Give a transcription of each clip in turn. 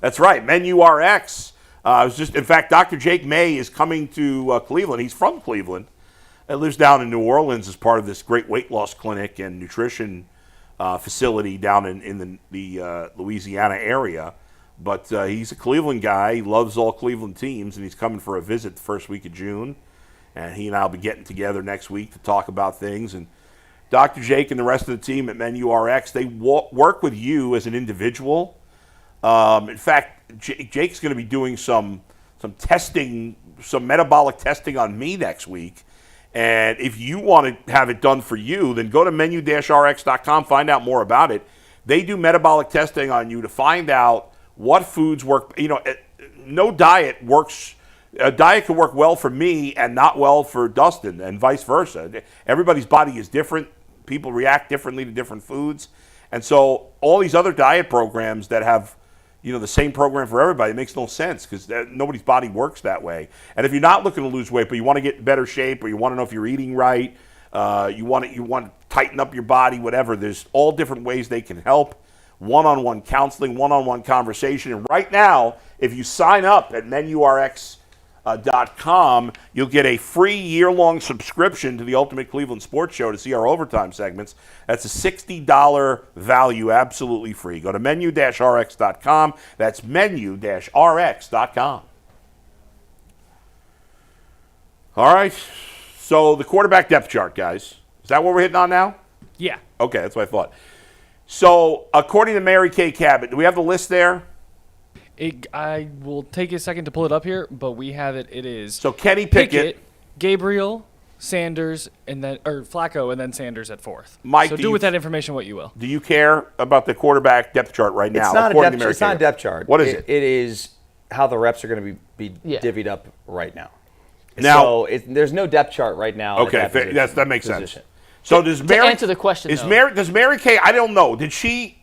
That's right. Menu RX. In fact, Dr. Jake May is coming to Cleveland. He's from Cleveland. He lives down in New Orleans as part of this great weight loss clinic and nutrition facility down in the Louisiana area. But he's a Cleveland guy. He loves all Cleveland teams, and he's coming for a visit the first week of June. And he and I will be getting together next week to talk about things. And Dr. Jake and the rest of the team at Menu RX, they work with you as an individual. In fact, Jake's going to be doing some testing, some metabolic testing on me next week. And if you want to have it done for you, then go to menu-rx.com, find out more about it. They do metabolic testing on you to find out what foods work. No diet works. A diet can work well for me and not well for Dustin, and vice versa. Everybody's body is different. People react differently to different foods. And so all these other diet programs that have the same program for everybody, it makes no sense because nobody's body works that way. And if you're not looking to lose weight, but you want to get in better shape, or you want to know if you're eating right, you want to tighten up your body, whatever, there's all different ways they can help. One-on-one counseling, one-on-one conversation. And right now, if you sign up at MenuRx.com, you'll get a free year-long subscription to the Ultimate Cleveland Sports Show to see our overtime segments. That's a $60 value, absolutely free. Go to menu-rx.com. That's menu-rx.com. All right. So the quarterback depth chart, guys. Is that what we're hitting on now? Yeah. Okay, that's what I thought. So according to Mary Kay Cabot, do we have the list there? I will take a second to pull it up here, but we have it. It is so Kenny Pickett, Gabriel, Sanders, Flacco, and then Sanders at fourth. Mike, so do with that information what you will. Do you care about the quarterback depth chart right now? It's not a depth chart. What is it? It is how the reps are going to be divvied up right now. Now, so there's no depth chart right now. Okay, that makes sense. So does Mary to answer the question? Does Mary Kay? I don't know. Does she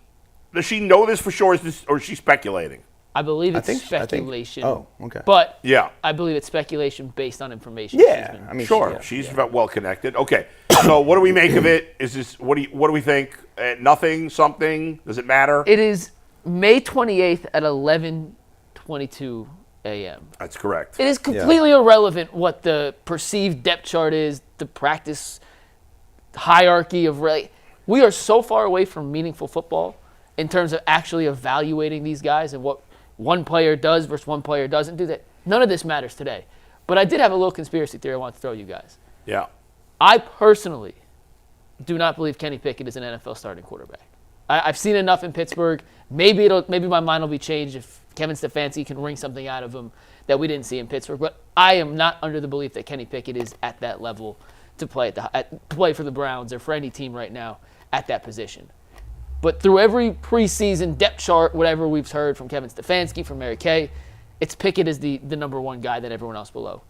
know this for sure? Or is she speculating? I believe it's speculation. Okay. But yeah, I believe it's speculation based on information. Yeah, she's well connected. Okay, so what do we make of it? Is this what do we think? Nothing, something? Does it matter? It is May 28th at 11:22 a.m. That's correct. It is completely irrelevant what the perceived depth chart is, the practice hierarchy of we are so far away from meaningful football in terms of actually evaluating these guys and what one player does versus one player doesn't do. That none of this matters today. But I did have a little conspiracy theory I want to throw you guys. Yeah. I personally do not believe Kenny Pickett is an NFL starting quarterback. I've seen enough in Pittsburgh. Maybe my mind will be changed if Kevin Stefanski can wring something out of him that we didn't see in Pittsburgh. But I am not under the belief that Kenny Pickett is at that level to play play for the Browns or for any team right now at that position. But through every preseason depth chart, whatever we've heard from Kevin Stefanski, from Mary Kay, it's Pickett is the number one guy than everyone else below.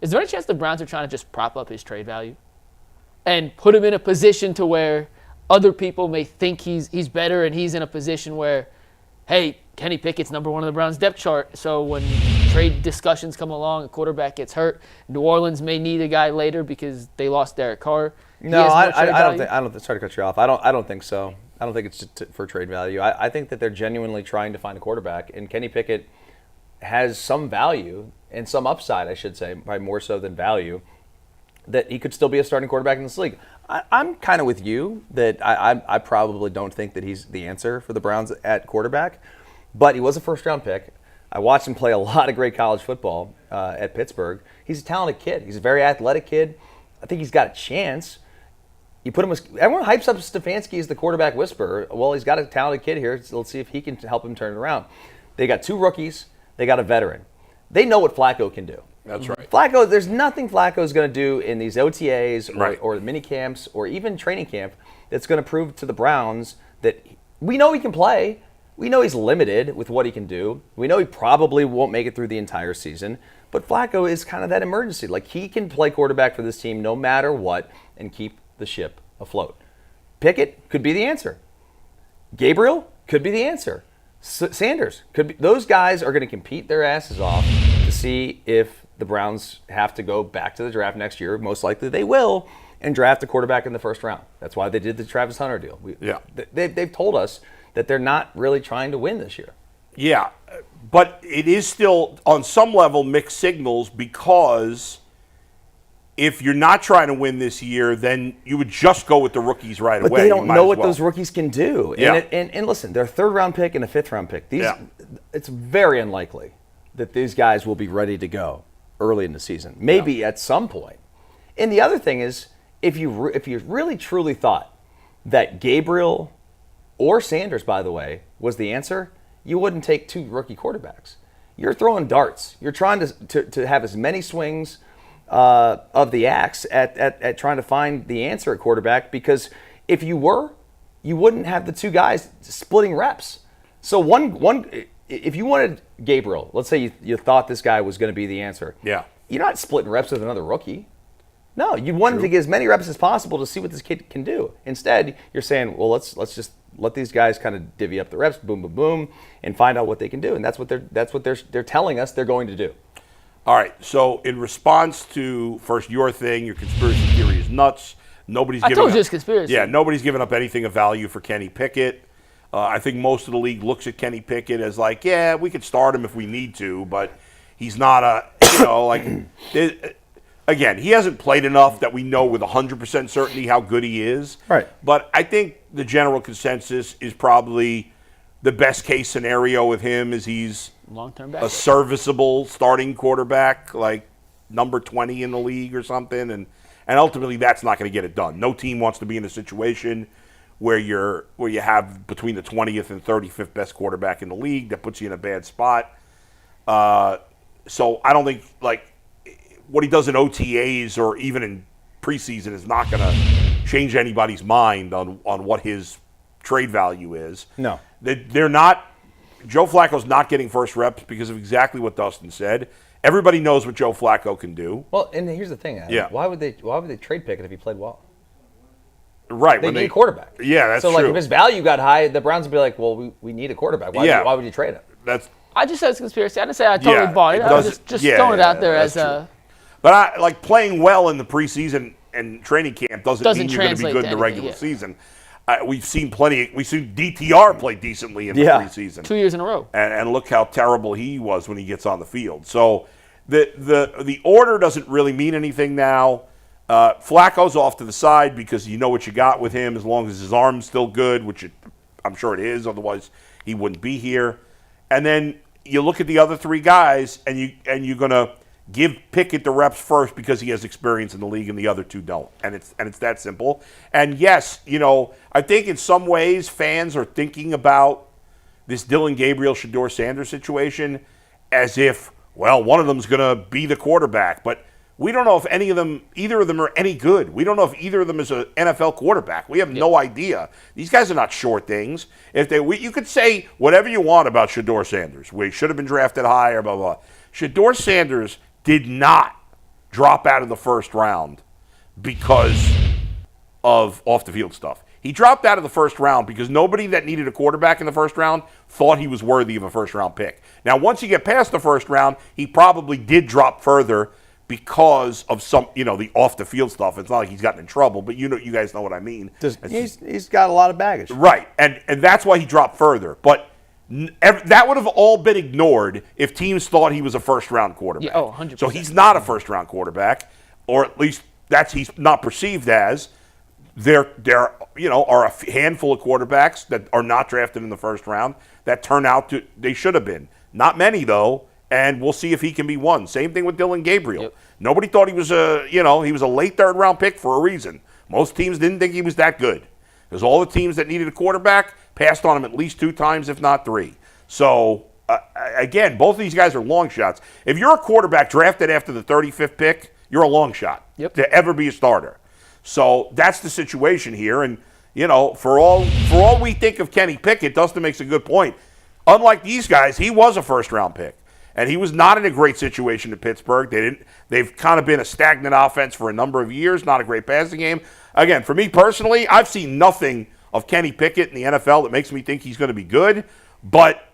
Is there any chance the Browns are trying to just prop up his trade value and put him in a position to where other people may think he's better and he's in a position where, hey, Kenny Pickett's number one on the Browns depth chart, so when trade discussions come along, a quarterback gets hurt, New Orleans may need a guy later because they lost Derek Carr. No, I don't think. Sorry to cut you off. I don't think so. I don't think it's for trade value. I think that they're genuinely trying to find a quarterback, and Kenny Pickett has some value and some upside, I should say, probably more so than value, that he could still be a starting quarterback in this league. I'm kind of with you that I probably don't think that he's the answer for the Browns at quarterback, but he was a first-round pick. I watched him play a lot of great college football at Pittsburgh. He's a talented kid. He's a very athletic kid. I think he's got a chance. You put him with, everyone hypes up Stefanski as the quarterback whisperer. Well, he's got a talented kid here, so let's see if he can help him turn it around. They got two rookies. They got a veteran. They know what Flacco can do. That's right. Flacco, there's nothing Flacco's going to do in these OTAs or mini camps or even training camp that's going to prove to the Browns that we know he can play. We know he's limited with what he can do. We know he probably won't make it through the entire season. But Flacco is kind of that emergency. Like, he can play quarterback for this team no matter what and keep the ship afloat. Pickett could be the answer. Gabriel could be the answer. Sanders could be. Those guys are going to compete their asses off to see if the Browns have to go back to the draft next year. Most likely they will, and draft a quarterback in the first round. That's why they did the Travis Hunter deal. They've told us that they're not really trying to win this year. Yeah, but it is still, on some level, mixed signals because if you're not trying to win this year, then you would just go with the rookies right But away. they don't You might know as what well. those rookies can do. Yeah. And listen, they're a third-round pick and a fifth-round pick. It's very unlikely that these guys will be ready to go early in the season. Maybe at some point. And the other thing is, if you really truly thought that Gabriel or Sanders, by the way, was the answer, you wouldn't take 2 rookie quarterbacks. You're throwing darts. You're trying to have as many swings of the axe at trying to find the answer at quarterback, because if you were, you wouldn't have the 2 guys splitting reps. So one if you wanted Gabriel, let's say you thought this guy was going to be the answer. Yeah. You're not splitting reps with another rookie. No, you wanted to get as many reps as possible to see what this kid can do. Instead, you're saying, well, let's just let these guys kind of divvy up the reps, boom, boom, boom, and find out what they can do. And that's what they're telling us they're going to do. All right. So in response to first your thing, your conspiracy theory is nuts. I told you it's conspiracy. Yeah, nobody's giving up anything of value for Kenny Pickett. I think most of the league looks at Kenny Pickett as like, yeah, we could start him if we need to, but he's not a, again, he hasn't played enough that we know with 100% certainty how good he is. Right. But I think the general consensus is probably the best case scenario with him is he's Long-term a backup. serviceable starting quarterback, like number 20 in the league or something, and ultimately that's not going to get it done. No team wants to be in a situation where you have between the 20th and 35th best quarterback in the league. That puts you in a bad spot. So I don't think what he does in OTAs or even in preseason is not going to change anybody's mind on what his trade value is. No. They're not. Joe Flacco's not getting first reps because of exactly what Dustin said. Everybody knows what Joe Flacco can do. Well, and here's the thing, Adam. Yeah. Why would they trade Pickett if he played well? Right. They need a quarterback. Yeah, that's so true. So if his value got high, the Browns would be like, well, we need a quarterback. Why would you trade him? I just said it's conspiracy. I didn't say I totally bought it. I was just throwing it out there as a. But playing well in the preseason and training camp doesn't mean you're going to be good in the regular season. We've seen DTR play decently in the preseason 2 years in a row, and look how terrible he was when he gets on the field. So the order doesn't really mean anything now. Flacco's off to the side because you know what you got with him as long as his arm's still good, which I'm sure it is. Otherwise, he wouldn't be here. And then you look at the other 3 guys, and you're going to give Pickett the reps first because he has experience in the league and the other 2 don't. And it's that simple. And yes, I think in some ways fans are thinking about this Dylan Gabriel, Shedeur Sanders situation as if, well, one of them's going to be the quarterback. But we don't know if either of them are any good. We don't know if either of them is an NFL quarterback. We have no idea. These guys are not sure things. You could say whatever you want about Shedeur Sanders. We should have been drafted higher, blah, blah, blah. Shedeur Sanders did not drop out of the first round because of off-the-field stuff. He dropped out of the first round because nobody that needed a quarterback in the first round thought he was worthy of a first-round pick. Now, once you get past the first round, he probably did drop further because of some, the off-the-field stuff. It's not like he's gotten in trouble, but you guys know what I mean. He's got a lot of baggage. Right, and that's why he dropped further. But that would have all been ignored if teams thought he was a first-round quarterback. Yeah, 100%. So he's not a first-round quarterback, or at least he's not perceived as. There are a handful of quarterbacks that are not drafted in the first round that turn out they should have been. Not many, though, and we'll see if he can be one. Same thing with Dylan Gabriel. Yep. Nobody thought he was he was a late third-round pick for a reason. Most teams didn't think he was that good. Because all the teams that needed a quarterback passed on him at least 2 times, if not 3. So, again, both of these guys are long shots. If you're a quarterback drafted after the 35th pick, you're a long shot to ever be a starter. So that's the situation here. And, for all we think of Kenny Pickett, Dustin makes a good point. Unlike these guys, he was a first-round pick. And he was not in a great situation in Pittsburgh. They've kind of been a stagnant offense for a number of years, not a great passing game. Again, for me personally, I've seen nothing of Kenny Pickett in the NFL that makes me think he's going to be good. But,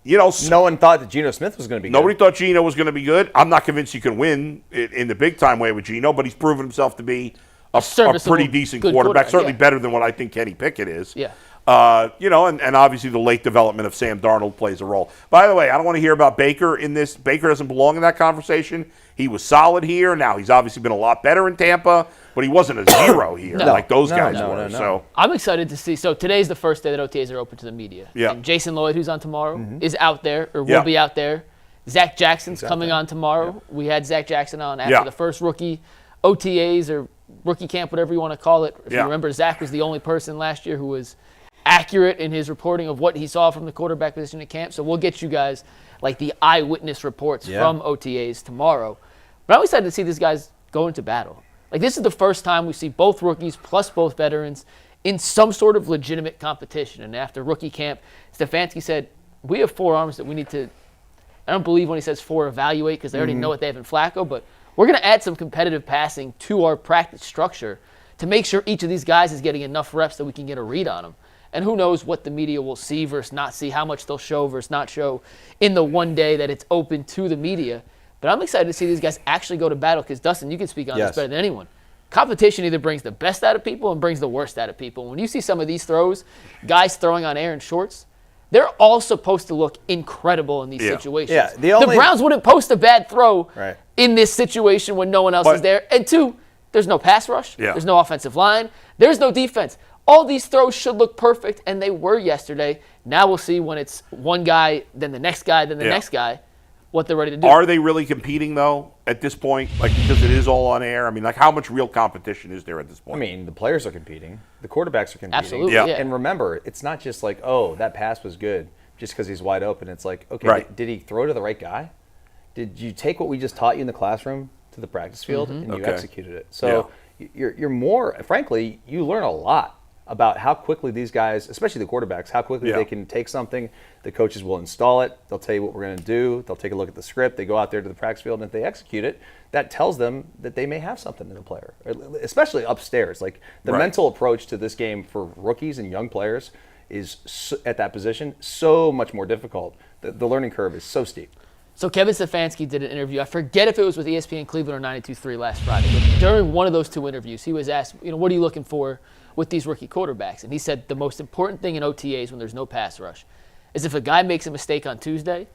no one thought that Geno Smith was going to be good. Nobody thought Geno was going to be good. I'm not convinced he can win in the big-time way with Geno, but he's proven himself to be a pretty decent quarterback. Certainly better than what I think Kenny Pickett is. Yeah. And obviously the late development of Sam Darnold plays a role. By the way, I don't want to hear about Baker in this. Baker doesn't belong in that conversation. He was solid here. Now, he's obviously been a lot better in Tampa, but he wasn't a zero here like those guys were. So I'm excited to see. So today's the first day that OTAs are open to the media. Yeah. And Jason Lloyd, who's on tomorrow, is out there or will be out there. Zach Jackson's coming on tomorrow. Yeah. We had Zach Jackson on after the first rookie OTAs or rookie camp, whatever you want to call it. If you remember, Zach was the only person last year who was accurate in his reporting of what he saw from the quarterback position at camp. So we'll get you guys like the eyewitness reports from OTAs tomorrow. But I'm excited to see these guys go into battle. Like, this is the first time we see both rookies plus both veterans in some sort of legitimate competition. And after rookie camp, Stefanski said, we have 4 arms that we need to, I don't believe when he says 4 evaluate because they already know what they have in Flacco, but we're going to add some competitive passing to our practice structure to make sure each of these guys is getting enough reps that we can get a read on them. And who knows what the media will see versus not see, how much they'll show versus not show in the one day that it's open to the media. But I'm excited to see these guys actually go to battle because, Dustin, you can speak on this better than anyone. Competition either brings the best out of people and brings the worst out of people. When you see some of these throws, guys throwing on air in shorts, they're all supposed to look incredible in these situations. Yeah, the Browns wouldn't post a bad throw in this situation when no one else is there. And 2, there's no pass rush. Yeah. There's no offensive line. There's no defense. All these throws should look perfect, and they were yesterday. Now we'll see when it's one guy, then the next guy, then the next guy, what they're ready to do. Are they really competing, though, at this point? Like, because it is all on air? I mean, like, how much real competition is there at this point? I mean, the players are competing. The quarterbacks are competing. Absolutely, yeah. And remember, it's not just like, oh, that pass was good just because he's wide open. It's like, okay, did he throw to the right guy? Did you take what we just taught you in the classroom to the practice field and you executed it? So you're more, frankly, you learn a lot about how quickly these guys, especially the quarterbacks, how quickly they can take something. The coaches will install it. They'll tell you what we're going to do. They'll take a look at the script. They go out there to the practice field, and if they execute it, that tells them that they may have something in the player, especially upstairs. Like, the mental approach to this game for rookies and young players is, at that position, so much more difficult. The learning curve is so steep. So Kevin Stefanski did an interview. I forget if it was with ESPN Cleveland or 92.3 last Friday, but during one of those 2 interviews, he was asked, what are you looking for with these rookie quarterbacks? And he said the most important thing in OTAs when there's no pass rush is if a guy makes a mistake on Tuesday,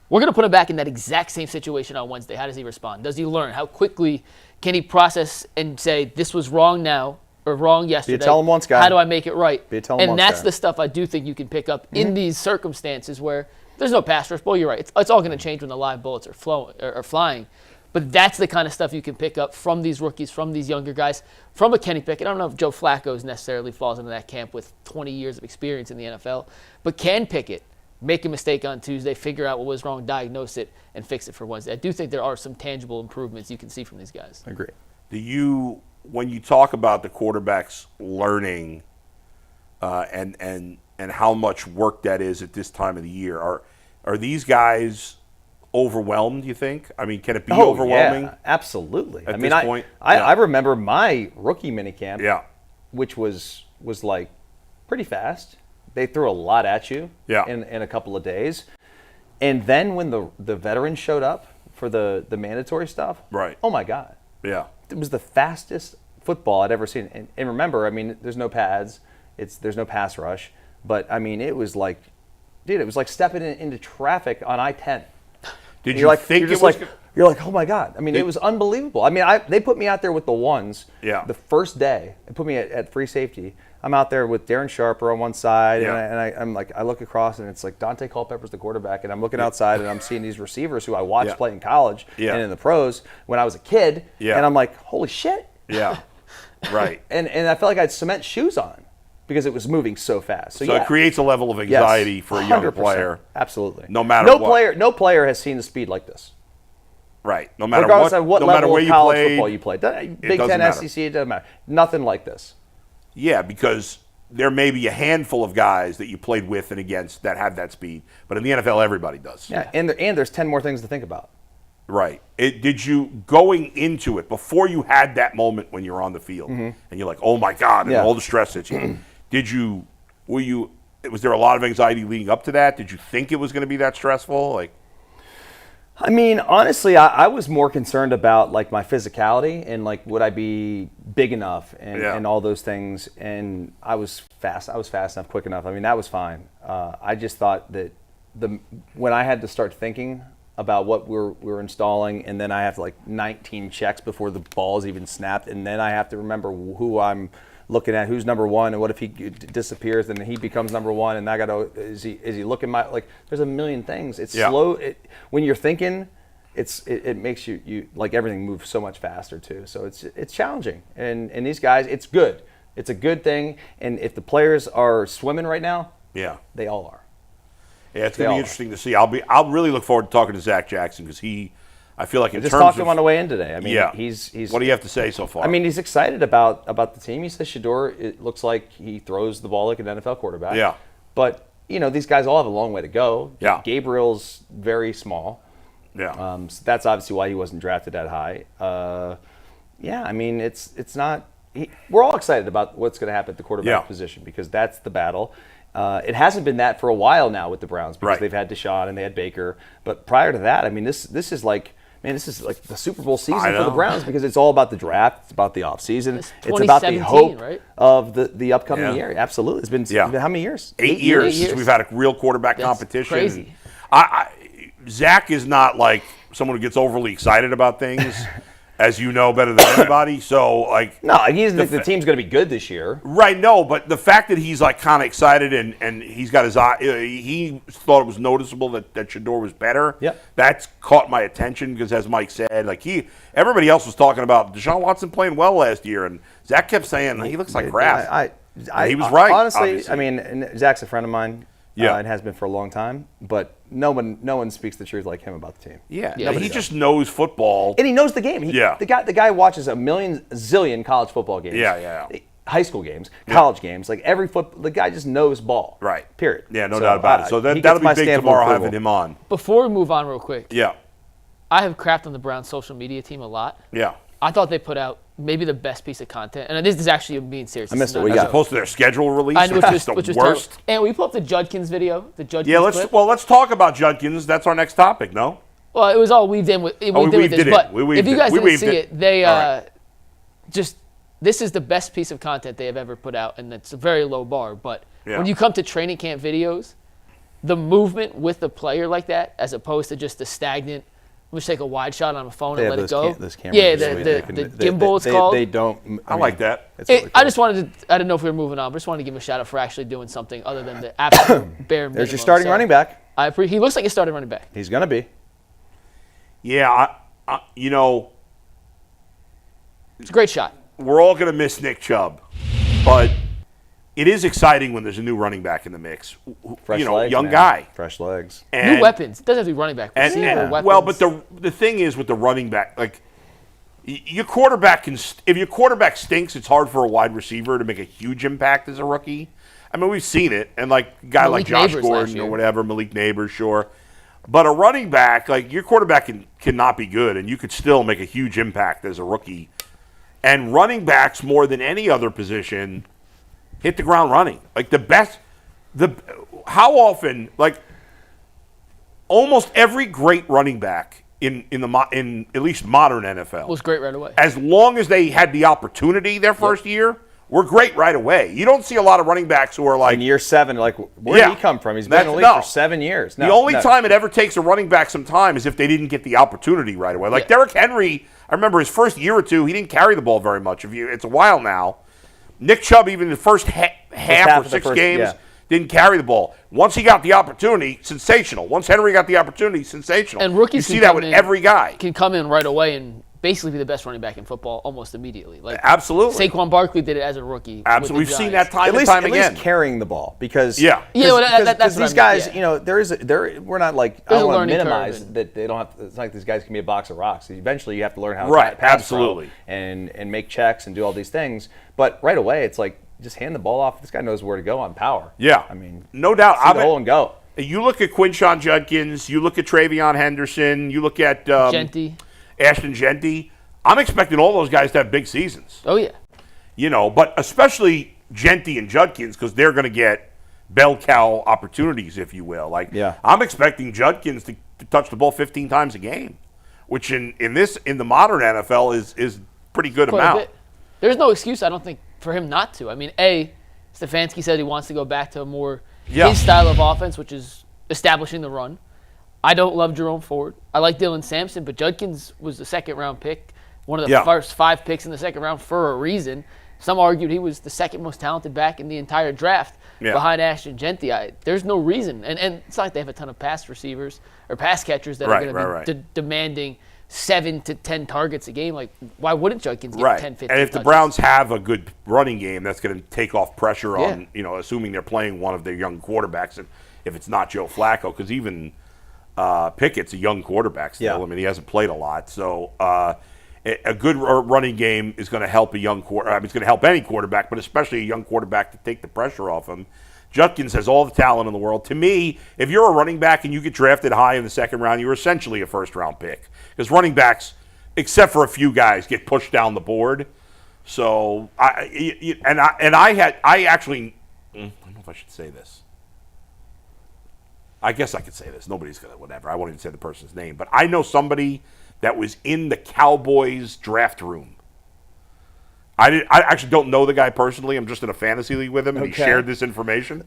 we're going to put him back in that exact same situation on Wednesday. How does he respond? Does he learn? How quickly can he process and say, this was wrong now or wrong yesterday? Be a tell him once guy. How do I make it right? Be a tell him once And that's guy. the stuff I do think you can pick up in these circumstances where there's no pass rush. Well, you're right. It's all going to change when the live bullets are flying. But that's the kind of stuff you can pick up from these rookies, from these younger guys, from a Kenny Pickett. I don't know if Joe Flacco necessarily falls into that camp with 20 years of experience in the NFL, but can Pickett make a mistake on Tuesday, figure out what was wrong, diagnose it, and fix it for Wednesday? I do think there are some tangible improvements you can see from these guys. I agree. When you talk about the quarterbacks learning and how much work that is at this time of the year, are these guys overwhelmed, you think? I mean, can it be overwhelming? Yeah, absolutely. At this point? I remember my rookie minicamp, which was like pretty fast. They threw a lot at you in a couple of days. And then when the veterans showed up for the mandatory stuff, oh my God. Yeah. It was the fastest football I'd ever seen. And remember, I mean, there's no pads. There's no pass rush. But, I mean, it was like stepping into traffic on I-10. Did you think it was? You're like, oh my God. I mean, it was unbelievable. I mean, they put me out there with the ones the first day. They put me at free safety. I'm out there with Darren Sharper on one side, and I look across, and it's like Dante Culpepper's the quarterback, and I'm looking outside, and I'm seeing these receivers who I watched play in college and in the pros when I was a kid, and I'm like, holy shit. Yeah, right. And I felt like I had cement shoes on because it was moving so fast. So it creates a level of anxiety for a young player. Absolutely. No matter what. No player has seen the speed like this. Right. No matter regardless what. of what no level matter of college football you played. Big Ten, SEC, it doesn't matter. Nothing like this. Yeah, because there may be a handful of guys that you played with and against that have that speed, but in the NFL, everybody does. Yeah, and there's 10 more things to think about. Right. Did you, going into it, before you had that moment when you're on the field, and you're like, oh my God, and all the stress hits you, was there a lot of anxiety leading up to that? Did you think it was going to be that stressful? I mean, honestly, I was more concerned about like my physicality and like would I be big enough and all those things. And I was fast enough, quick enough. I mean, that was fine. I just thought that when I had to start thinking about what we're installing, and then I have like 19 checks before the ball's even snapped, and then I have to remember who I'm looking at, who's number one, and what if he disappears and he becomes number one, and I got to is he looking my like? There's a million things. It's slow. When you're thinking, it makes you like everything moves so much faster too. So it's challenging, and these guys, it's good. It's a good thing, and if the players are swimming right now, they all are. Yeah, it's going to be interesting to see. I'll really look forward to talking to Zach Jackson because I feel like in just terms talked to of, him on the way in today. I mean, he's. What do you have to say so far? I mean, he's excited about the team. He says Shedeur, it looks like he throws the ball like an NFL quarterback. Yeah. But these guys all have a long way to go. Yeah. Gabriel's very small. Yeah. So that's obviously why he wasn't drafted that high. I mean, it's not. We're all excited about what's going to happen at the quarterback position because that's the battle. It hasn't been that for a while now with the Browns because they've had Deshaun and they had Baker. But prior to that, I mean, this is like the Super Bowl season for the Browns because it's all about the draft, it's about the offseason, it's about the hope of the upcoming year. Absolutely, it's been how many years? 8 years since we've had a real quarterback competition. Crazy. Zach is not like someone who gets overly excited about things. As you know better than anybody, so like no, he doesn't think the team's going to be good this year, right? No, but the fact that he's like kind of excited and he's got his eye, he thought it was noticeable that Shedeur was better. Yep. That's caught my attention because, as Mike said, like everybody else was talking about Deshaun Watson playing well last year, and Zach kept saying he looks like crap. He was right. Honestly, obviously. I mean, Zach's a friend of mine. Yeah, and has been for a long time, but no one speaks the truth like him about the team. Yeah, he just knows football, and he knows the game. The guy watches a zillion college football games. Yeah. High school games, college games, like the guy just knows ball. Right. Period. Yeah, no doubt about it. So that'll be big tomorrow having him on. Before we move on real quick. Yeah. I have crapped on the Browns social media team a lot. Yeah. I thought they put out maybe the best piece of content, and this is actually being serious. I missed it. As opposed to their schedule release, which was worst. Terrible. And we put up the Judkins video. Clip. Let's talk about Judkins. That's our next topic. No. Well, it was all weaved in with this. But if you guys didn't see it, they this is the best piece of content they have ever put out, and it's a very low bar. But when you come to training camp videos, the movement with the player like that, as opposed to just the stagnant. Let's take a wide shot on a phone and let it go. The gimbal it's called. They don't. I like that. Really cool. I just wanted to. I don't know if we were moving on, but just wanted to give him a shout out for actually doing something other than the absolute bare minimum. There's your starting running back. He looks like a starting running back. He's gonna be. Yeah, it's a great shot. We're all gonna miss Nick Chubb, but it is exciting when there's a new running back in the mix. Fresh legs, young man. guy. Fresh legs. New weapons. It doesn't have to be running back. Weapons. Well, but the thing is with the running back, like your quarterback if your quarterback stinks, it's hard for a wide receiver to make a huge impact as a rookie. I mean, we've seen it, and like a guy like Josh Gordon or whatever, Malik Neighbors, sure. But a running back, like your quarterback cannot be good, and you could still make a huge impact as a rookie. And running backs, more than any other position, hit the ground running. Like how often, like almost every great running back in at least modern NFL was great right away. As long as they had the opportunity their first year, were great right away. You don't see a lot of running backs who are like in year 7, like where did he come from? He's been in the league for 7 years. The only time it ever takes a running back some time is if they didn't get the opportunity right away. Like Derrick Henry, I remember his first year or two, he didn't carry the ball very much. It's a while now. Nick Chubb, even the first half or 6 games, didn't carry the ball. Once he got the opportunity, sensational. Once Henry got the opportunity, sensational. And rookies you see that with every guy. Can come in right away and basically be the best running back in football almost immediately. Like absolutely. Saquon Barkley did it as a rookie. Absolutely. We've seen that time and time again. At least carrying the ball because that's these guys, we're not like I don't want to minimize that they don't have it's like these guys can be a box of rocks. Eventually you have to learn how to pass and make checks and do all these things. But right away it's like just hand the ball off. This guy knows where to go on power. Yeah. I mean, no doubt. See the hole and go. You look at Quinshon Judkins, you look at Travion Henderson, you look at Ashton Genty. I'm expecting all those guys to have big seasons. Oh, yeah. But especially Genty and Judkins because they're going to get bell cow opportunities, if you will. Like, I'm expecting Judkins to touch the ball 15 times a game, which in the modern NFL is pretty good Quite amount. There's no excuse, I don't think, for him not to. I mean, Stefanski said he wants to go back to a more his style of offense, which is establishing the run. I don't love Jerome Ford. I like Dylan Sampson, but Judkins was the second-round pick, one of the first 5 picks in the second round for a reason. Some argued he was the second most talented back in the entire draft behind Ashton Genty. There's no reason. And it's not like they have a ton of pass receivers or pass catchers that are going to be demanding 7 to 10 targets a game. Like, why wouldn't Judkins get 10, 15 And if touches? the Browns have a good running game, that's going to take off pressure on, assuming they're playing one of their young quarterbacks, and if it's not Joe Flacco, because even Pickett's a young quarterback still. I mean, he hasn't played a lot. So a good running game is going to help a young quarterback. It's going to help any quarterback, but especially a young quarterback to take the pressure off him. Judkins has all the talent in the world. To me, if you're a running back and you get drafted high in the second round, you're essentially a first-round pick. Because running backs, except for a few guys, get pushed down the board. So, I don't know if I should say this. I guess I could say this. Nobody's going to, whatever. I won't even say the person's name. But I know somebody that was in the Cowboys draft room. I actually don't know the guy personally. I'm just in a fantasy league with him, and he shared this information.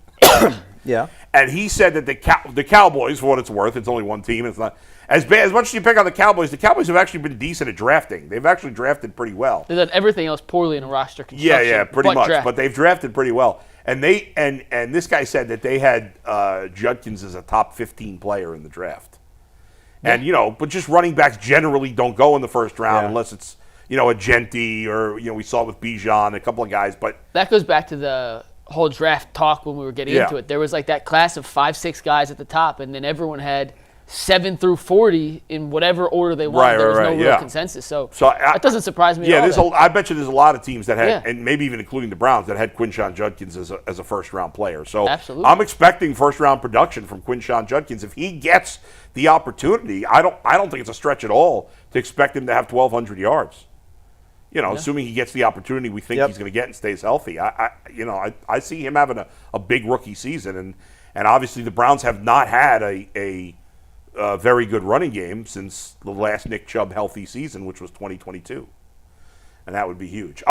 And he said that the Cowboys, for what it's worth, it's only one team. It's not as bad as much as you pick on the Cowboys. The Cowboys have actually been decent at drafting. They've actually drafted pretty well. They've done everything else poorly in a roster construction. Yeah, pretty much. Draft. But they've drafted pretty well. And this guy said that they had Judkins as a top 15 player in the draft. And but just running backs generally don't go in the first round unless it's a Genty or we saw it with Bijan, a couple of guys. But that goes back to the whole draft talk when we were getting into it. There was like that class of 5-6 guys at the top, and then everyone had 7 through 40 in whatever order they wanted. There was no real consensus. So that doesn't surprise me at all. I bet you there's a lot of teams that had, and maybe even including the Browns, that had Quinshon Judkins as a first-round player. So I'm expecting first-round production from Quinshon Judkins. If he gets the opportunity, I don't think it's a stretch at all to expect him to have 1,200 yards. Assuming he gets the opportunity we think he's going to get and stays healthy. I see him having a big rookie season, and obviously the Browns have not had a very good running game since the last Nick Chubb healthy season, which was 2022, and that would be huge.